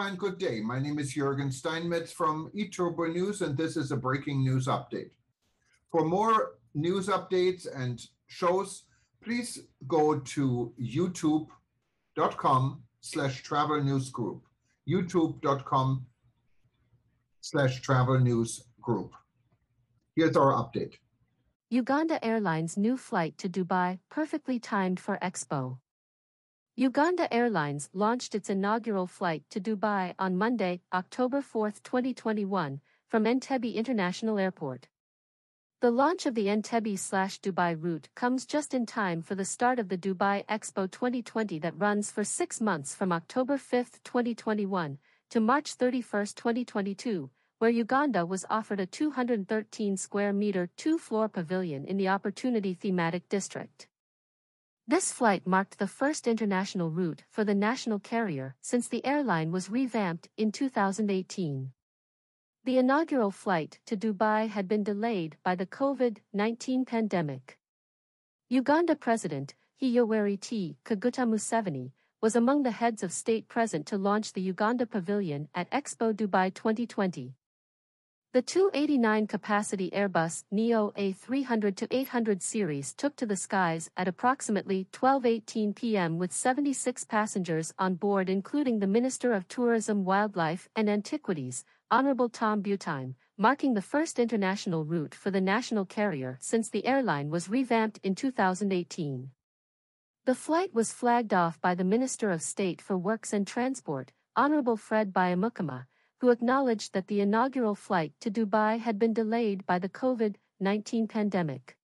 Aloha and good day. My name is Jürgen Steinmetz from eTurboNews, and this is a breaking news update. For more news updates and shows, please go to youtube.com/travel news group. youtube.com/travel news group. Here's our update. Uganda Airlines' new flight to Dubai, perfectly timed for Expo. Uganda Airlines launched its inaugural flight to Dubai on Monday, October 4, 2021, from Entebbe International Airport. The launch of the Entebbe/Dubai route comes just in time for the start of the Dubai Expo 2020 that runs for 6 months from October 5, 2021, to March 31, 2022, where Uganda was offered a 213-square-meter, 2-floor pavilion in the Opportunity Thematic District. This flight marked the first international route for the national carrier since the airline was revamped in 2018. The inaugural flight to Dubai had been delayed by the COVID-19 pandemic. Uganda President Yoweri Kaguta Museveni was among the heads of state present to launch the Uganda Pavilion at Expo Dubai 2020. The 289-capacity Airbus Neo A300-800 series took to the skies at approximately 12:18 p.m. with 76 passengers on board, including the Minister of Tourism, Wildlife and Antiquities, Honorable Tom Butime, marking the first international route for the national carrier since the airline was revamped in 2018. The flight was flagged off by the Minister of State for Works and Transport, Honorable Fred Byamukama, who acknowledged that the inaugural flight to Dubai had been delayed by the COVID-19 pandemic.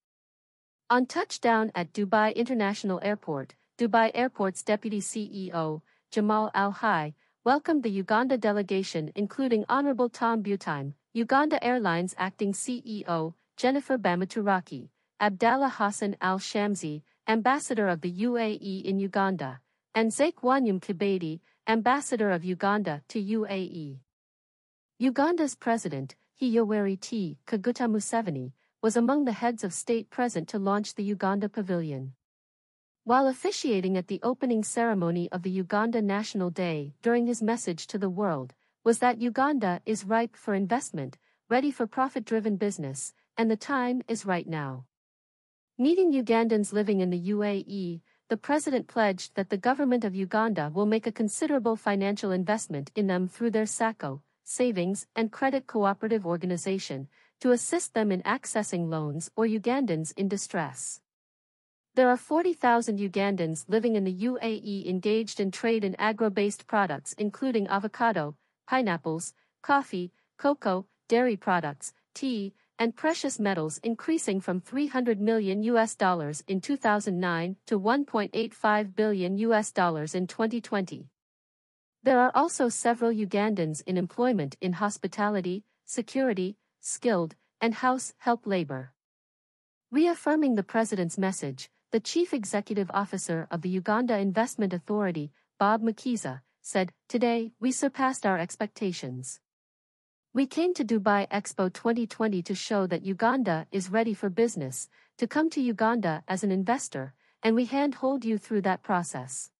On touchdown at Dubai International Airport, Dubai Airport's Deputy CEO, Jamal Al-Hai, welcomed the Uganda delegation including Honorable Tom Butime, Uganda Airlines Acting CEO, Jennifer Bamaturaki, Abdallah Hassan Al-Shamsi, Ambassador of the UAE in Uganda, and Wanyum Kibedi, Ambassador of Uganda to UAE. Uganda's President, Yoweri Kaguta Museveni, was among the heads of state present to launch the Uganda Pavilion. While officiating at the opening ceremony of the Uganda National Day, during his message to the world, was that Uganda is ripe for investment, ready for profit-driven business, and the time is right now. Meeting Ugandans living in the UAE, the president pledged that the government of Uganda will make a considerable financial investment in them through their SACCO, Savings and Credit Cooperative Organization, to assist them in accessing loans or Ugandans in distress. There are 40,000 Ugandans living in the UAE engaged in trade in agro-based products including avocado, pineapples, coffee, cocoa, dairy products, tea, and precious metals, increasing from $300 million in 2009 to $1.85 billion in 2020. There are also several Ugandans in employment in hospitality, security, skilled, and house help labor. Reaffirming the president's message, the chief executive officer of the Uganda Investment Authority, Bob Makiza, said, "Today, we surpassed our expectations. We came to Dubai Expo 2020 to show that Uganda is ready for business, to come to Uganda as an investor, and we hand-hold you through that process.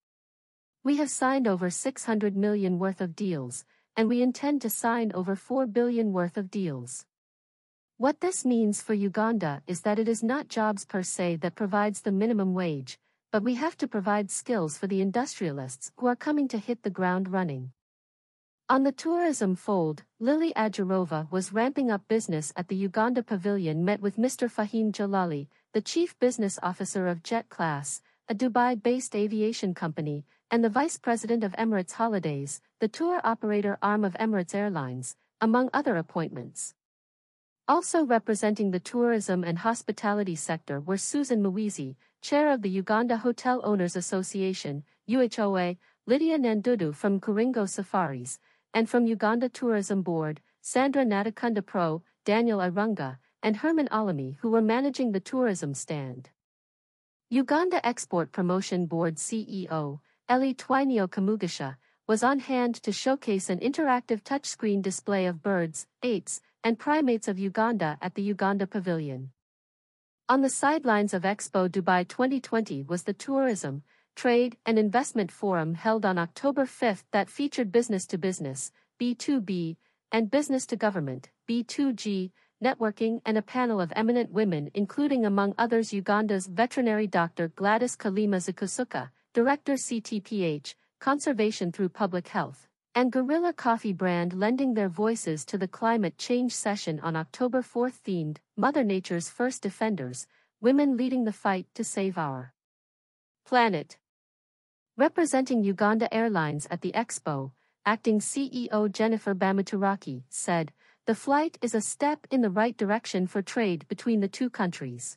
We have signed over $600 million worth of deals, and we intend to sign over $4 billion worth of deals." What this means for Uganda is that it is not jobs per se that provides the minimum wage, but we have to provide skills for the industrialists who are coming to hit the ground running. On the tourism fold, Lily Ajurova was ramping up business at the Uganda Pavilion, met with Mr. Fahim Jalali, the chief business officer of Jet Class, a Dubai-based aviation company, and the vice president of Emirates Holidays, the tour operator arm of Emirates Airlines, among other appointments. Also representing the tourism and hospitality sector were Susan Mwizi, chair of the Uganda Hotel Owners Association, UHOA, Lydia Nandudu from Kuringo Safaris, and from Uganda Tourism Board, Sandra Natakunda Pro, Daniel Irunga, and Herman Alami, who were managing the tourism stand. Uganda Export Promotion Board CEO, Eli Twinio Kamugisha, was on hand to showcase an interactive touchscreen display of birds, apes, and primates of Uganda at the Uganda Pavilion. On the sidelines of Expo Dubai 2020 was the tourism, Trade and Investment Forum held on October 5 that featured business-to-business, B2B, and business-to-government, B2G, networking and a panel of eminent women including among others Uganda's veterinary doctor Gladys Kalima Zikusuka, Director CTPH, Conservation Through Public Health, and Guerrilla Coffee brand lending their voices to the climate change session on October 4 themed, Mother Nature's First Defenders, Women Leading the Fight to Save Our Planet. Representing Uganda Airlines at the Expo, acting CEO Jennifer Bamuturaki said, "The flight is a step in the right direction for trade between the two countries."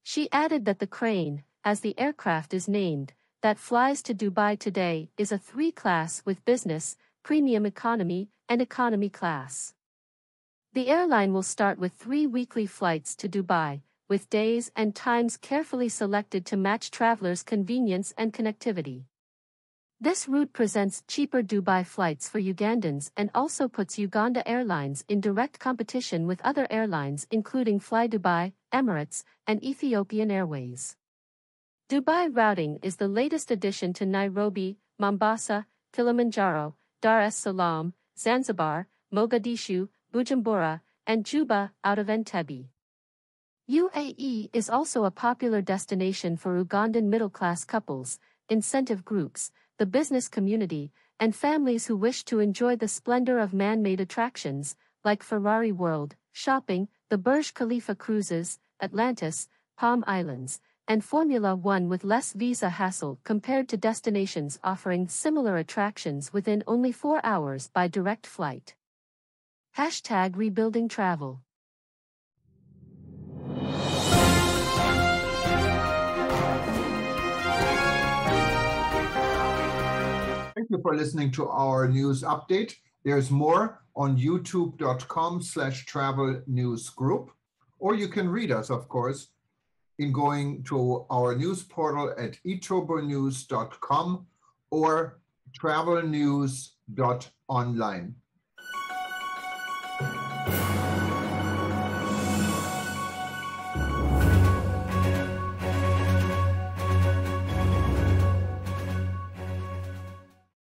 She added that the crane, as the aircraft is named, that flies to Dubai today is a 3-class with business, premium economy, and economy class. The airline will start with 3 weekly flights to Dubai, with days and times carefully selected to match travelers' convenience and connectivity. This route presents cheaper Dubai flights for Ugandans and also puts Uganda Airlines in direct competition with other airlines including Fly Dubai, Emirates, and Ethiopian Airways. Dubai routing is the latest addition to Nairobi, Mombasa, Kilimanjaro, Dar es Salaam, Zanzibar, Mogadishu, Bujumbura, and Juba out of Entebbe. UAE is also a popular destination for Ugandan middle-class couples, incentive groups, the business community, and families who wish to enjoy the splendor of man-made attractions, like Ferrari World, shopping, the Burj Khalifa cruises, Atlantis, Palm Islands, and Formula One with less visa hassle compared to destinations offering similar attractions within only 4 hours by direct flight. #Rebuilding Travel. Thank you for listening to our news update. There's more on youtube.com/travel news group, or you can read us, of course, in going to our news portal at eTurboNews.com or travelnews.online.